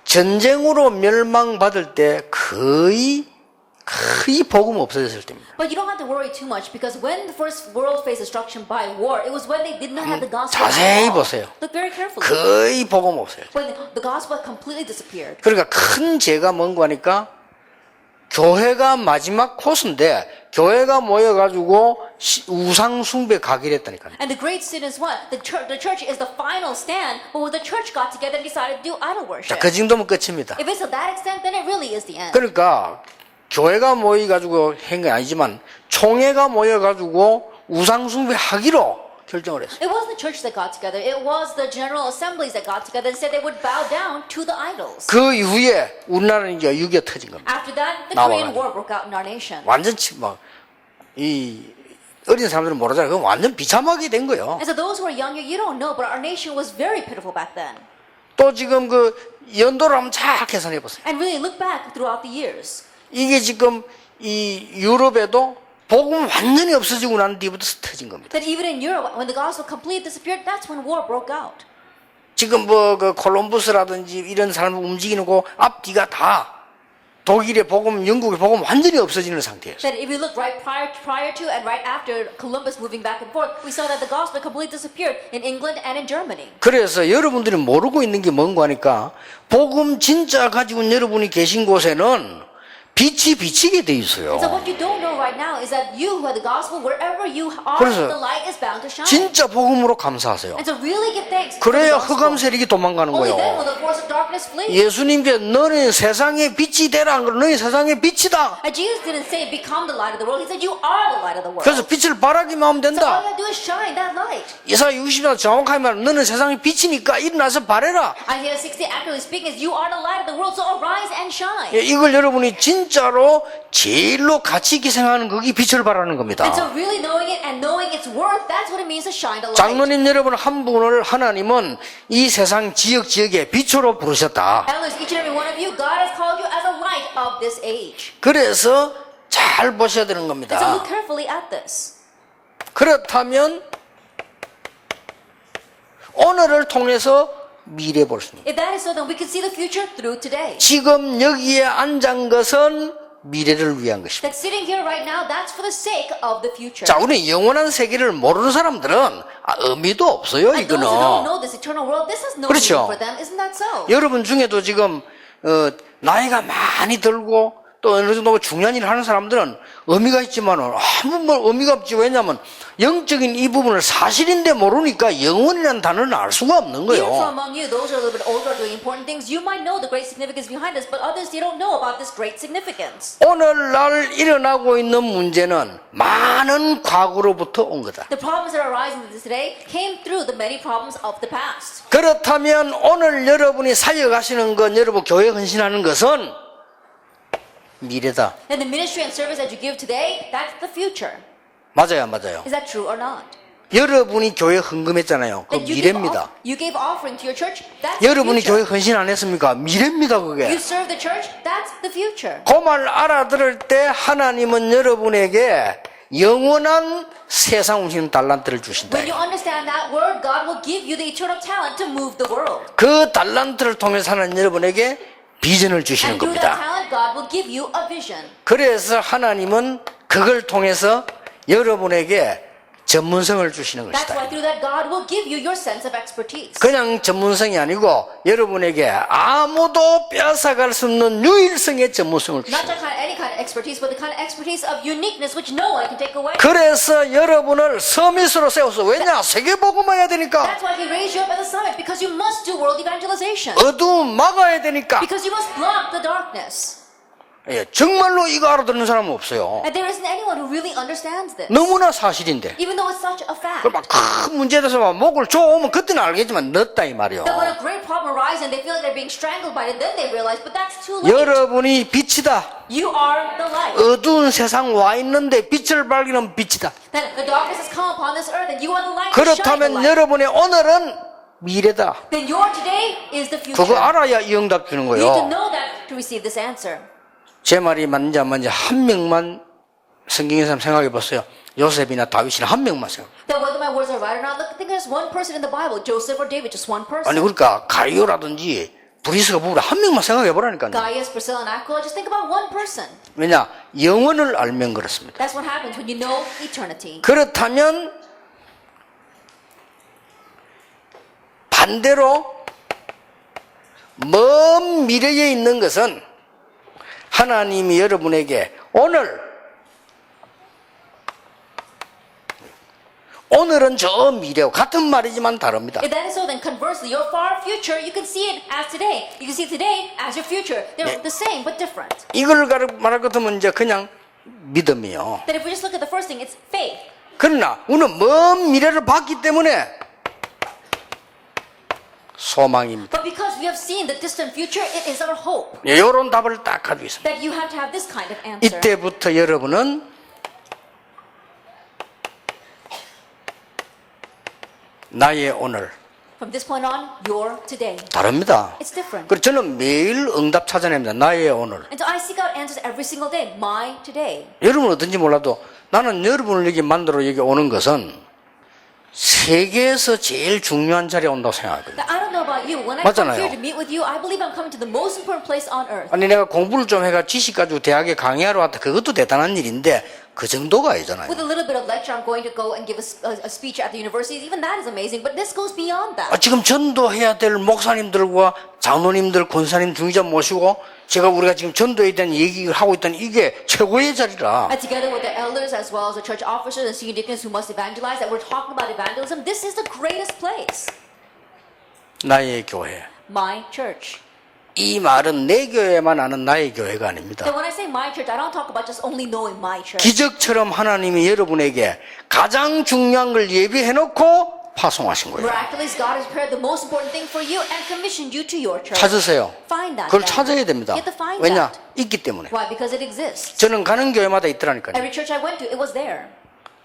[SPEAKER 1] 전쟁으로 멸망받을 때 거의 복음 없어졌을 때입니다.
[SPEAKER 2] But you don't have to worry too much because when the first world faced destruction by war, it was when they did not have the gospel.
[SPEAKER 1] 자세히
[SPEAKER 2] at all.
[SPEAKER 1] 보세요.
[SPEAKER 2] Look very carefully.
[SPEAKER 1] 거의 복음 없어요.
[SPEAKER 2] When the gospel had completely disappeared.
[SPEAKER 1] 그러니까 큰 죄가 뭔가 하니까 교회가 마지막 코스인데 교회가 모여가지고 우상 숭배 가기를 했다니까요.
[SPEAKER 2] And the great sin is what? The church is the final stand, but when the church got together and decided to do idol
[SPEAKER 1] 자,
[SPEAKER 2] worship.
[SPEAKER 1] 그 정도면 끝입니다.
[SPEAKER 2] If it's to that extent, then it really is the end.
[SPEAKER 1] 그러니까 교회가 모여가지고 한 건 아니지만 총회가 모여가지고 우상 숭배 하기로 결정을 했어요.
[SPEAKER 2] It wasn't the church that got together. It was the general assemblies that got together and said they would bow down to the idols.
[SPEAKER 1] 그 이후에 우리나라는 이제 6.25 터진 겁니다.
[SPEAKER 2] After that, the
[SPEAKER 1] 나와가지고.
[SPEAKER 2] Korean War broke out in our nation.
[SPEAKER 1] 완전히 이 어린 사람들은 모르잖아요. 그건 완전 비참하게 된 거예요.
[SPEAKER 2] And so those who are younger, you don't know, but our nation was very pitiful back then.
[SPEAKER 1] 또 지금 그 연도를 한번 잘 계산해 보세요.
[SPEAKER 2] And really look back throughout the years.
[SPEAKER 1] 이게 지금 이 유럽에도 복음 완전히 없어지고 난 뒤부터 터진 겁니다.
[SPEAKER 2] That even in Europe, when the gospel completely disappeared, that's when war broke out.
[SPEAKER 1] 지금 그 콜럼버스라든지 이런 사람을 움직이는 거 앞뒤가 다 독일의 복음, 영국의 복음 완전히 없어지는 상태였어요.
[SPEAKER 2] That if we look right prior to and right after Columbus moving back and forth, we saw that the gospel completely disappeared in England and in Germany.
[SPEAKER 1] 그래서 여러분들이 모르고 있는 게 뭔가 하니까 복음 진짜 가지고 있는 여러분이 계신 곳에는 빛이 비치게 돼 있어요.
[SPEAKER 2] So what you don't know right now is that you who are the gospel, wherever you are,
[SPEAKER 1] 그래서
[SPEAKER 2] the light is bound to shine.
[SPEAKER 1] 진짜 복음으로 감사하세요.
[SPEAKER 2] And so really give thanks for the
[SPEAKER 1] 그래야
[SPEAKER 2] gospel.
[SPEAKER 1] 흑암 세력이 도망가는
[SPEAKER 2] Only then will
[SPEAKER 1] 거예요.
[SPEAKER 2] the force of darkness flee.
[SPEAKER 1] 예수님께 너는 세상의 빛이 되라 안 그러고 너희 세상의 빛이다.
[SPEAKER 2] And Jesus didn't say become the light of the world. He said you are the light of the world.
[SPEAKER 1] 그래서 빛을 바라기만 하면
[SPEAKER 2] So all
[SPEAKER 1] 된다.
[SPEAKER 2] you have to do is shine that light.
[SPEAKER 1] 이사야 60년 정확하게 말하면 너는 세상의 빛이니까 일어나서 바래라.
[SPEAKER 2] Isaiah 60 accurately speaking is you are the light of the world, so arise and shine.
[SPEAKER 1] 예, 이걸 여러분이 진짜로 제일로 가치 있게 생각하는 그게 빛을 바라는 겁니다.
[SPEAKER 2] And so really knowing it and knowing its worth, that's what it means to shine the light.
[SPEAKER 1] 장로님 여러분 한 분을 하나님은 이 세상 지역에 빛으로 부르셨다.
[SPEAKER 2] Elders, each and every one of you, God has called you as a light of this age.
[SPEAKER 1] 그래서 잘 보셔야 되는
[SPEAKER 2] And so
[SPEAKER 1] 겁니다.
[SPEAKER 2] look carefully at this.
[SPEAKER 1] 그렇다면 오늘을 통해서 미래 볼 수 있는.
[SPEAKER 2] If that is so, then we can see the future through today.
[SPEAKER 1] 지금 여기에 앉은 것은 미래를 위한 것입니다.
[SPEAKER 2] That sitting here right now, that's for the sake of the future.
[SPEAKER 1] 자, 우리 영원한 세계를 모르는 사람들은 의미도 없어요,
[SPEAKER 2] And those who don't
[SPEAKER 1] 이거는.
[SPEAKER 2] know this eternal world, this has no
[SPEAKER 1] 그렇죠.
[SPEAKER 2] meaning for them. Isn't that so?
[SPEAKER 1] 여러분 중에도 지금 나이가 많이 들고 또 어느 정도 중요한 일을 하는 사람들은 의미가 있지만은 아무 뭐 의미가 없지. 왜냐하면 영적인 이 부분을 사실인데 모르니까 영원이라는 단어는 알 수가 없는
[SPEAKER 2] Even from
[SPEAKER 1] 거예요.
[SPEAKER 2] among you, those who are a little bit older doing important things, you might know the great significance behind this, but others, they don't know about this great significance.
[SPEAKER 1] 오늘날 일어나고 있는 문제는 많은 과거로부터 온 거다.
[SPEAKER 2] The problems that are arising today came through the many problems of the past.
[SPEAKER 1] 그렇다면 오늘 여러분이 살려가시는 것, 여러분 교회 헌신하는 것은 미래다.
[SPEAKER 2] And the ministry and service that you give today, that's the future.
[SPEAKER 1] 맞아요, 맞아요.
[SPEAKER 2] Is that true or not?
[SPEAKER 1] 여러분이 교회 헌금했잖아요. 그
[SPEAKER 2] That
[SPEAKER 1] 미래입니다.
[SPEAKER 2] you gave offering to your church, that's
[SPEAKER 1] 여러분이
[SPEAKER 2] the future.
[SPEAKER 1] 교회 헌신 안 했습니까? 미래입니다,
[SPEAKER 2] You
[SPEAKER 1] 그게.
[SPEAKER 2] serve the church, that's the future.
[SPEAKER 1] 그 말 알아들을 때 하나님은 여러분에게 영원한 세상 운신 달란트를 주신다.
[SPEAKER 2] When you understand that word, God will give you the eternal talent to move the world.
[SPEAKER 1] 그 달란트를 통해서 하나님 여러분에게 비전을 주시는
[SPEAKER 2] And through that
[SPEAKER 1] 겁니다.
[SPEAKER 2] talent, God will give you a vision.
[SPEAKER 1] 그래서 하나님은 그걸 통해서 여러분에게 전문성을 주시는
[SPEAKER 2] That's
[SPEAKER 1] 것이다.
[SPEAKER 2] why through that God will give you your sense of expertise.
[SPEAKER 1] 그냥 전문성이 아니고 여러분에게 아무도 빼앗아갈 수 없는 유일성의 전문성을
[SPEAKER 2] Not
[SPEAKER 1] 주시는
[SPEAKER 2] just any kind of expertise, but the kind of expertise of uniqueness which no one can take away.
[SPEAKER 1] 그래서 여러분을 서밋으로 세웠어. 왜냐? 세계복음만 해야 되니까.
[SPEAKER 2] That's why He raised you up at the summit, because you must do world evangelization.
[SPEAKER 1] 어두움 막아야 되니까.
[SPEAKER 2] Because you must block the darkness.
[SPEAKER 1] 예, 정말로 이거 알아듣는 사람은 없어요.
[SPEAKER 2] And there isn't anyone who really understands this.
[SPEAKER 1] 너무나 사실인데.
[SPEAKER 2] Even though it's such a fact.
[SPEAKER 1] 그 막 큰 문제에 대해서 막 목을 조으면 그때는 알겠지만 늦다 이 말이요.
[SPEAKER 2] That when a great problem arises and they feel like they're being strangled by it, then they realize, but that's too late.
[SPEAKER 1] 여러분이 빛이다.
[SPEAKER 2] You are the light.
[SPEAKER 1] 어두운 세상 와 있는데 빛을 발기는 빛이다.
[SPEAKER 2] That the darkness has come upon this earth and you are the light to shine the
[SPEAKER 1] 그렇다면
[SPEAKER 2] light.
[SPEAKER 1] 여러분의 오늘은 미래다.
[SPEAKER 2] Then your today is the future.
[SPEAKER 1] 그거 알아야 이 응답 주는
[SPEAKER 2] You need to
[SPEAKER 1] 거예요.
[SPEAKER 2] know that to receive this answer.
[SPEAKER 1] 제 말이 맞는지 안 맞는지 한 명만 성경에서 생각해 봤어요. 요셉이나 다윗이나 한 명만 생각.
[SPEAKER 2] That whether my words are right or not, look, I think there's one person in the Bible, Joseph or David, just one person.
[SPEAKER 1] 아니 그러니까 가이오라든지 브리스가 부부라 한 명만 생각해 보라니까요.
[SPEAKER 2] Gaius, Priscilla, and Aquila, just think about one person.
[SPEAKER 1] 왜냐? 영혼을 알면 그렇습니다.
[SPEAKER 2] That's what happens when you know eternity.
[SPEAKER 1] 그렇다면 반대로 먼 미래에 있는 것은 하나님이 여러분에게 오늘은 저 미래와 같은 말이지만 다릅니다.
[SPEAKER 2] If that is so, then conversely, your far future, you can see it as today. You can see today as your future. They're the same, but different.
[SPEAKER 1] 이걸 말할 것 같으면 이제 그냥 믿음이요.
[SPEAKER 2] That if we just look at the first thing, it's faith.
[SPEAKER 1] 그러나 우리는 먼 미래를 봤기 때문에 소망입니다.
[SPEAKER 2] But because we have seen the distant future, it is our hope.
[SPEAKER 1] 이런 답을 딱 가지고 있습니다.
[SPEAKER 2] That you have to have this kind of answer.
[SPEAKER 1] 이때부터 여러분은 나의 오늘
[SPEAKER 2] From this point on, your today.
[SPEAKER 1] 다릅니다.
[SPEAKER 2] It's different.
[SPEAKER 1] 그래서 저는 매일 응답 찾아냅니다. 나의 오늘.
[SPEAKER 2] And so I seek out answers every single day. My today.
[SPEAKER 1] 여러분은 어떤지 몰라도 나는 여러분을 여기 만들어 여기 오는 것은 세계에서 제일 중요한 자리에 온다고 생각하거든요.
[SPEAKER 2] Now, I don't know about you. When I
[SPEAKER 1] 맞잖아요.
[SPEAKER 2] come here to meet with you, I believe I'm coming to the most important place on earth.
[SPEAKER 1] 아니 내가 공부를 좀 해가 지식 가지고 대학에 강의하러 왔다. 그것도 대단한 일인데 그 정도가 아니잖아요.
[SPEAKER 2] With a little bit of lecture, I'm going to go and give a speech at the university. Even that is amazing, but this goes beyond that.
[SPEAKER 1] 지금 전도해야 될 목사님들과 장로님들, 권사님, 중의자 모시고 우리가 지금 전도에 대한 얘기를 하고 있다는 이게 최고의 자리라.
[SPEAKER 2] And together with the elders as well as the church officers and senior deacons who must evangelize, that we're talking about evangelism, this is the greatest place.
[SPEAKER 1] 나의 교회.
[SPEAKER 2] My church.
[SPEAKER 1] 이 말은 내 교회만 아는 나의 교회가 아닙니다.
[SPEAKER 2] And when I say my church, I don't talk about just only knowing my church.
[SPEAKER 1] 기적처럼 하나님이 여러분에게 가장 중요한 걸 예비해놓고 파송하신 거예요.
[SPEAKER 2] Miraculously, God has prepared the most important thing for you and commissioned you to your church.
[SPEAKER 1] 찾으세요.
[SPEAKER 2] Find that.
[SPEAKER 1] 그걸
[SPEAKER 2] then.
[SPEAKER 1] 찾아야 됩니다.
[SPEAKER 2] You have to find
[SPEAKER 1] 왜냐?
[SPEAKER 2] that.
[SPEAKER 1] 있기 때문에.
[SPEAKER 2] Why? Because it exists.
[SPEAKER 1] 저는 가는 교회마다 있더라니까요.
[SPEAKER 2] Every church I went to, it was there.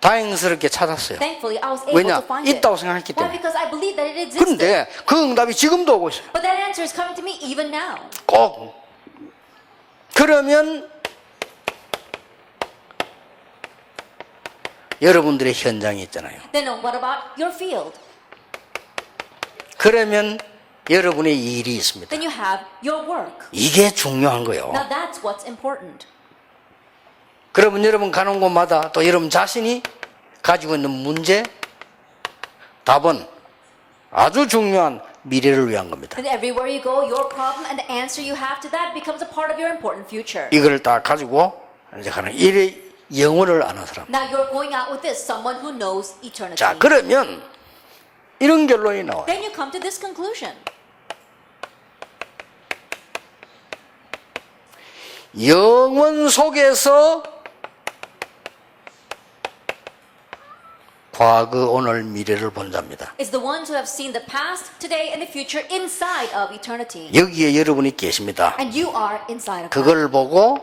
[SPEAKER 1] 다행스럽게 찾았어요.
[SPEAKER 2] Thankfully, I was able
[SPEAKER 1] 왜냐?
[SPEAKER 2] to find it.
[SPEAKER 1] 있다고 생각했기
[SPEAKER 2] Why?
[SPEAKER 1] 때문에.
[SPEAKER 2] Because I believe that it existed.
[SPEAKER 1] 그런데 그 응답이 지금도 오고 있어요.
[SPEAKER 2] But that answer is coming to me even now.
[SPEAKER 1] 꼭. 그러면 여러분들의 현장이 있잖아요.
[SPEAKER 2] Then what about your field?
[SPEAKER 1] 그러면 여러분의 일이 있습니다.
[SPEAKER 2] Then you have your work.
[SPEAKER 1] 이게 중요한 거예요.
[SPEAKER 2] Now that's what's important.
[SPEAKER 1] 그러면 여러분 가는 곳마다 또 여러분 자신이 가지고 있는 문제, 답은 아주 중요한 미래를 위한 겁니다.
[SPEAKER 2] And everywhere you go, your problem and the answer you have to that becomes a part of your important future.
[SPEAKER 1] 이걸 다 가지고 이제 가는 일의 영혼을 아는 사람.
[SPEAKER 2] Now you're going out with this, someone who knows eternity.
[SPEAKER 1] 자, 그러면 이런 결론이 나와요.
[SPEAKER 2] Then you come to this conclusion.
[SPEAKER 1] 영원 속에서 과거, 오늘, 미래를 본답니다.
[SPEAKER 2] It's the ones who have seen the past, today, and the future inside of eternity.
[SPEAKER 1] 여기에 여러분이 계십니다.
[SPEAKER 2] And you are inside of that.
[SPEAKER 1] 그걸 보고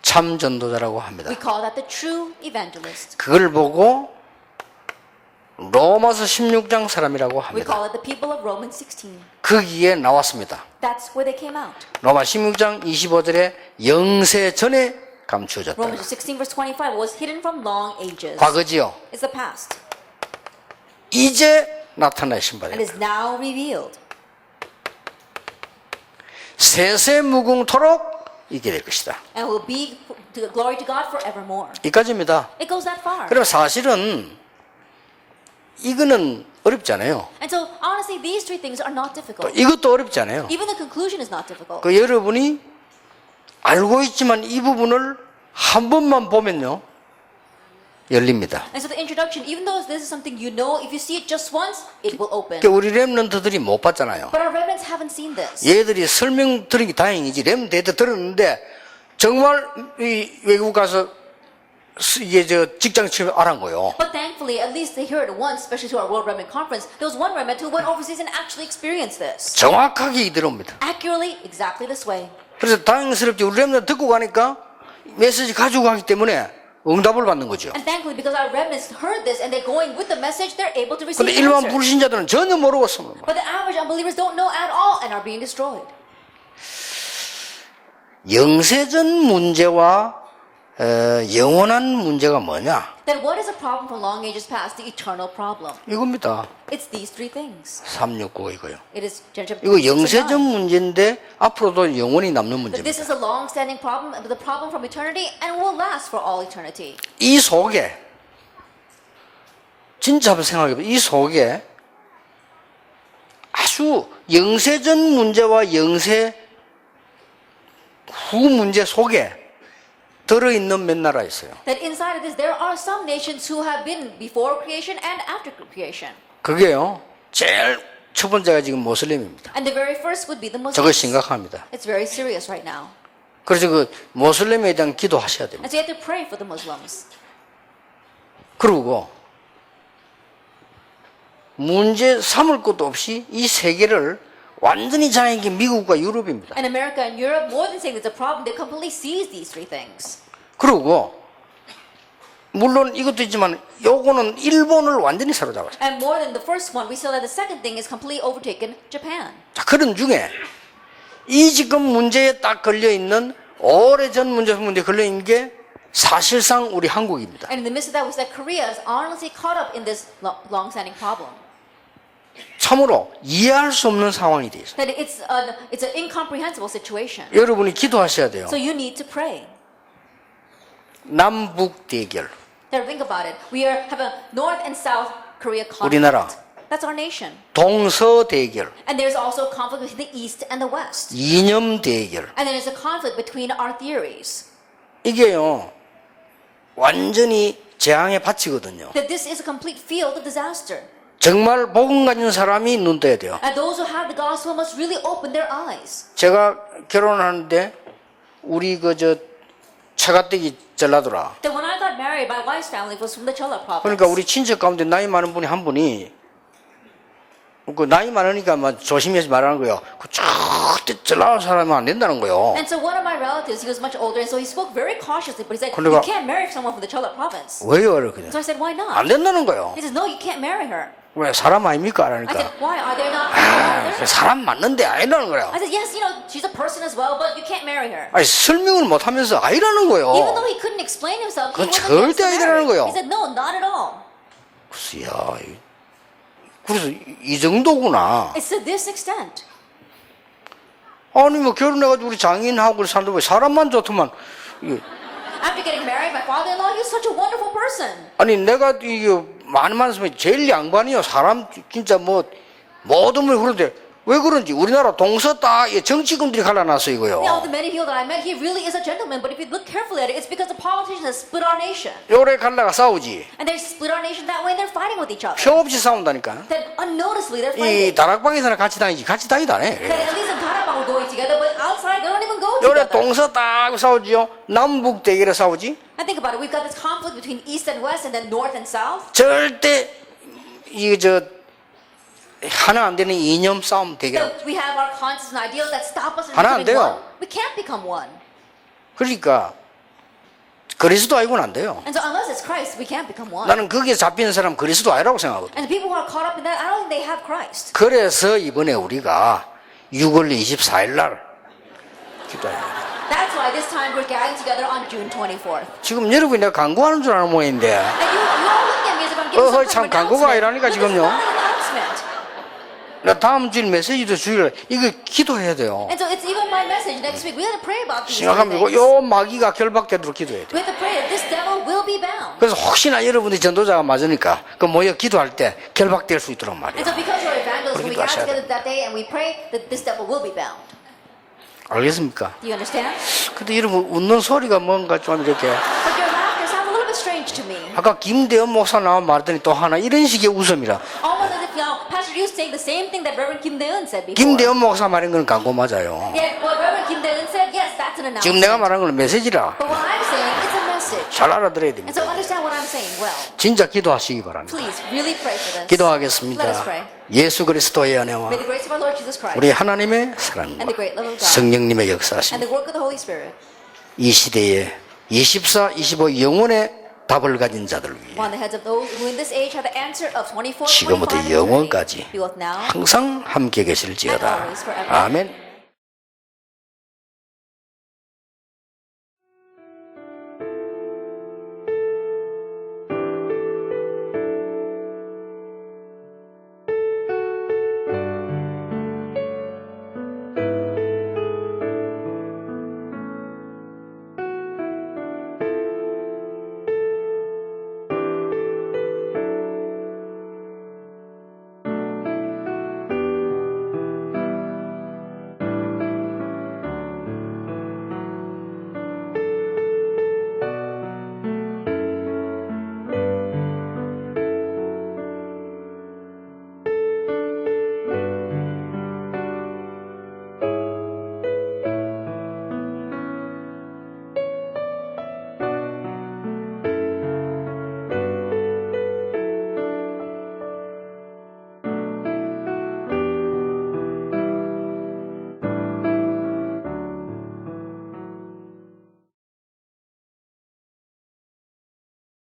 [SPEAKER 1] 참 전도자라고 합니다.
[SPEAKER 2] We call that the true evangelist.
[SPEAKER 1] 그걸 보고 로마서 16장 사람이라고
[SPEAKER 2] We
[SPEAKER 1] 합니다.
[SPEAKER 2] call it the people of Romans 16.
[SPEAKER 1] 거기에 나왔습니다.
[SPEAKER 2] That's where they came out.
[SPEAKER 1] 로마 16장 25절에 영세 전에 감추어졌다.
[SPEAKER 2] Romans 16 verse 25 was hidden from long ages.
[SPEAKER 1] 과거지요.
[SPEAKER 2] It's the past.
[SPEAKER 1] 이제 나타나신 바다.
[SPEAKER 2] And is now revealed.
[SPEAKER 1] 세세무궁토록 있게 될 것이다.
[SPEAKER 2] And will be to glory to God forevermore.
[SPEAKER 1] 이까지입니다.
[SPEAKER 2] It goes that far.
[SPEAKER 1] 그럼 사실은 이거는 어렵지 않아요.
[SPEAKER 2] And so honestly, these three things are not
[SPEAKER 1] 또
[SPEAKER 2] difficult.
[SPEAKER 1] 이것도 어렵지 않아요.
[SPEAKER 2] Even the conclusion is not difficult.
[SPEAKER 1] 그 여러분이 알고 있지만 이 부분을 한 번만 보면요 열립니다.
[SPEAKER 2] And so the introduction, even though this is something you know, if you see it just once, it will open.
[SPEAKER 1] 그러니까 우리 랩런트들이 못 봤잖아요.
[SPEAKER 2] But our remnants haven't seen this.
[SPEAKER 1] 얘들이 설명 들은 게 다행이지. 랩런트 들었는데 정말 이 외국 가서 이게 저 직장 취업 알아한 거예요.
[SPEAKER 2] But thankfully, at least they heard it once, especially to our World Remnant Conference. There was one remnant who went overseas and actually experienced this.
[SPEAKER 1] 정확하게 들어옵니다.
[SPEAKER 2] Accurately, exactly this way.
[SPEAKER 1] 그래서 다행스럽게 우리 랩런트 듣고 가니까 메시지 가지고 가기 때문에 응답을 받는 거죠.
[SPEAKER 2] And thankfully, because our remnants heard this and they're going with the message, they're able to receive
[SPEAKER 1] 근데
[SPEAKER 2] the
[SPEAKER 1] 일반
[SPEAKER 2] answer.
[SPEAKER 1] 불신자들은 전혀 모르고 있습니다.
[SPEAKER 2] But the average unbelievers don't know at all and are being destroyed.
[SPEAKER 1] 영세전 문제와 영원한 문제가 뭐냐?
[SPEAKER 2] Then what is a problem from long ages past, the eternal problem?
[SPEAKER 1] 이겁니다.
[SPEAKER 2] It's these three things.
[SPEAKER 1] 369 이거요.
[SPEAKER 2] It is Genesis
[SPEAKER 1] 이거
[SPEAKER 2] 6 to
[SPEAKER 1] 영세전
[SPEAKER 2] 9.
[SPEAKER 1] 문제인데 앞으로도 영원히 남는
[SPEAKER 2] But this
[SPEAKER 1] 문제입니다.
[SPEAKER 2] is a long-standing problem, the problem from eternity, and will last for all eternity.
[SPEAKER 1] 이 속에 진짜 한번 생각해보세요. 이 속에 아주 영세전 문제와 영세 후 문제 속에 들어있는 몇 나라 있어요.
[SPEAKER 2] That inside of this, there are some nations who have been before creation and after creation.
[SPEAKER 1] 그게요. 제일 첫 번째가 지금 모슬림입니다.
[SPEAKER 2] And the very first would be the
[SPEAKER 1] 저거
[SPEAKER 2] Muslims.
[SPEAKER 1] 심각합니다.
[SPEAKER 2] It's very serious right now.
[SPEAKER 1] 그래서 그 모슬림에 대한 기도하셔야 됩니다.
[SPEAKER 2] And so you have to pray for the Muslims.
[SPEAKER 1] 그리고 문제 삼을 것도 없이 이 세계를 완전히 장애인 게 미국과 유럽입니다.
[SPEAKER 2] And America and Europe, more than saying there's a problem, they completely seize these three things.
[SPEAKER 1] 그리고 물론 이것도 있지만 요거는 일본을 완전히 사로잡았어요.
[SPEAKER 2] And more than the first one, we saw that the second thing is completely overtaken Japan.
[SPEAKER 1] 자, 그런 중에 이 지금 문제에 딱 걸려있는 오래전 문제 걸려있는 게 사실상 우리 한국입니다.
[SPEAKER 2] And in the midst of that, we said Korea is honestly caught up in this long-standing problem.
[SPEAKER 1] 참으로 이해할 수 없는 상황이 돼 있어요.
[SPEAKER 2] That it's an incomprehensible situation.
[SPEAKER 1] 여러분이 기도하셔야 돼요.
[SPEAKER 2] So you need to pray.
[SPEAKER 1] 남북 대결.
[SPEAKER 2] Now think about it. We have a North and South Korea conflict.
[SPEAKER 1] 우리나라.
[SPEAKER 2] That's our nation.
[SPEAKER 1] 동서 대결.
[SPEAKER 2] And there's also a conflict between the East and the West.
[SPEAKER 1] 이념 대결.
[SPEAKER 2] And then there's a conflict between our theories.
[SPEAKER 1] 이게요. 완전히 재앙의 밭이거든요.
[SPEAKER 2] That this is a complete field of disaster.
[SPEAKER 1] 정말 복음 가진 사람이 눈 떠야 돼요.
[SPEAKER 2] And those who have the gospel must really open their eyes.
[SPEAKER 1] 제가 결혼하는데 우리 그 처가댁이 전라도라.
[SPEAKER 2] That when I got married, my wife's family was from the Chola province.
[SPEAKER 1] 그러니까 우리 친척 가운데 나이 많은 분이 한 분이 그 나이 많으니까 막 조심해서 말하는 거예요. 그 절대 전라도 사람은 안 된다는 거예요.
[SPEAKER 2] And so one of my relatives, he was much older, and so he spoke very cautiously, but he said,
[SPEAKER 1] 그러니까-
[SPEAKER 2] you can't marry someone from the Chola province.
[SPEAKER 1] 왜요? 이렇게.
[SPEAKER 2] So I said, why not?
[SPEAKER 1] 안 된다는 거예요.
[SPEAKER 2] He says, no, you can't marry her.
[SPEAKER 1] 왜 사람 아닙니까?
[SPEAKER 2] I said,
[SPEAKER 1] 그러니까
[SPEAKER 2] why? Are there not people there?
[SPEAKER 1] 사람 맞는데 아니라는 거예요.
[SPEAKER 2] I said, yes, you know, she's a person as well, but you can't marry her.
[SPEAKER 1] 아니 설명을 못 하면서 아니라는
[SPEAKER 2] Even
[SPEAKER 1] 거예요.
[SPEAKER 2] though he couldn't explain himself, he
[SPEAKER 1] 그건
[SPEAKER 2] wasn't against
[SPEAKER 1] 절대
[SPEAKER 2] the
[SPEAKER 1] 아니라는
[SPEAKER 2] marriage.
[SPEAKER 1] 거예요.
[SPEAKER 2] He said, no, not at all.
[SPEAKER 1] 그래서 야, 그래서 이 정도구나.
[SPEAKER 2] It's to this extent.
[SPEAKER 1] 아니 뭐 결혼해가지고 우리 장인하고 사는데 왜 사람만 좋더만. 이게
[SPEAKER 2] After getting married, my father-in-law, he was such a wonderful person.
[SPEAKER 1] 아니 내가 이게 많은 말씀에 제일 양반이요. 사람 진짜 뭐 모든 걸 그런데 왜 그런지 우리나라 동서다 정치금들이 갈라놨어 이거요.
[SPEAKER 2] Now, the many people that I met, he really is a gentleman. But if you look carefully at it, it's because the politicians have split our nation.
[SPEAKER 1] 요래 갈라가 싸우지.
[SPEAKER 2] And they split our nation that way, and they're fighting with each other.
[SPEAKER 1] 표 없이 싸운다니까.
[SPEAKER 2] Then unnoticeably, they're
[SPEAKER 1] 이
[SPEAKER 2] fighting.
[SPEAKER 1] 다락방에서는 같이 다니지 같이 다니도 안 해.
[SPEAKER 2] Then at least in Tarabang we're going together, but outside they don't even go
[SPEAKER 1] 요래
[SPEAKER 2] together.
[SPEAKER 1] 동서다 싸우지요. 남북 대결에 싸우지.
[SPEAKER 2] And think about it, we've got this conflict between East and West, and then North and South.
[SPEAKER 1] 절대 이저 하나 안 되는 이념 싸움 대결.
[SPEAKER 2] So we have our concepts and ideals that stop us from
[SPEAKER 1] 하나 안
[SPEAKER 2] becoming
[SPEAKER 1] 돼요.
[SPEAKER 2] one. We can't become one.
[SPEAKER 1] 그러니까 그리스도 아니고는 안 돼요.
[SPEAKER 2] And so unless it's Christ, we can't become one.
[SPEAKER 1] 나는 거기에 잡히는 사람 그리스도 아니라고 생각하거든.
[SPEAKER 2] And the people who are caught up in that, I don't think they have Christ.
[SPEAKER 1] 그래서 이번에 우리가 6월 24일 날 기도해야 돼.
[SPEAKER 2] That's why this time we're gathering together on June 24th.
[SPEAKER 1] 지금 여러분이 내가 광고하는 줄 아는 모양인데
[SPEAKER 2] And you all look at me as if I'm giving some
[SPEAKER 1] 참
[SPEAKER 2] kind of
[SPEAKER 1] 광고가
[SPEAKER 2] announcement.
[SPEAKER 1] 아니라니까,
[SPEAKER 2] But this is
[SPEAKER 1] 지금요.
[SPEAKER 2] not an announcement.
[SPEAKER 1] 나 다음 주일 메시지도 주일 이거 기도해야 돼요.
[SPEAKER 2] And so it's even my message next week. We have to pray about these
[SPEAKER 1] 생각하면
[SPEAKER 2] things.
[SPEAKER 1] 요 마귀가 결박되도록 기도해야 돼.
[SPEAKER 2] We have to pray that this devil will be bound.
[SPEAKER 1] 그래서 혹시나 여러분이 전도자가 맞으니까 그 모여 기도할 때 결박될 수 있도록 말이야.
[SPEAKER 2] And so because we're evangelists, when we
[SPEAKER 1] 그러니까
[SPEAKER 2] gather
[SPEAKER 1] 하셔야
[SPEAKER 2] together that day and we pray that this devil will be bound.
[SPEAKER 1] 알겠습니까?
[SPEAKER 2] Do you understand?
[SPEAKER 1] 근데 여러분 웃는 소리가 뭔가 좀 이렇게
[SPEAKER 2] But your laughter sounds a little bit strange to me.
[SPEAKER 1] 아까 김대현 목사 나와 말했더니 또 하나 이런 식의 웃음이라.
[SPEAKER 2] Almost as if Pastor Yu is saying the same thing that Reverend Kim Dae-eun said before.
[SPEAKER 1] 김대현 목사 말한 건 광고 맞아요.
[SPEAKER 2] Yeah, what Reverend Kim Dae-eun said, yes, that's an announcement.
[SPEAKER 1] 지금 내가 말한 건 메시지라.
[SPEAKER 2] But what I'm saying, it's a message.
[SPEAKER 1] 잘 알아들어야
[SPEAKER 2] And so
[SPEAKER 1] 됩니다.
[SPEAKER 2] understand what I'm saying well.
[SPEAKER 1] 진짜 기도하시기 바랍니다.
[SPEAKER 2] Please, really pray for this.
[SPEAKER 1] 기도하겠습니다.
[SPEAKER 2] Let us pray.
[SPEAKER 1] 예수 그리스도의 은혜와
[SPEAKER 2] May the grace of our Lord Jesus Christ
[SPEAKER 1] 우리 하나님의 사랑과
[SPEAKER 2] and the great love of God
[SPEAKER 1] 성령님의
[SPEAKER 2] and
[SPEAKER 1] 역사하심
[SPEAKER 2] the work of the Holy Spirit
[SPEAKER 1] 이 시대에 24, 25 영혼의 답을 가진 자들 위해
[SPEAKER 2] on the heads of those who in this age have the answer of 24, 25,
[SPEAKER 1] 지금부터
[SPEAKER 2] and 30,
[SPEAKER 1] 영원까지
[SPEAKER 2] be both now
[SPEAKER 1] 항상 함께 계실지어다. 아멘.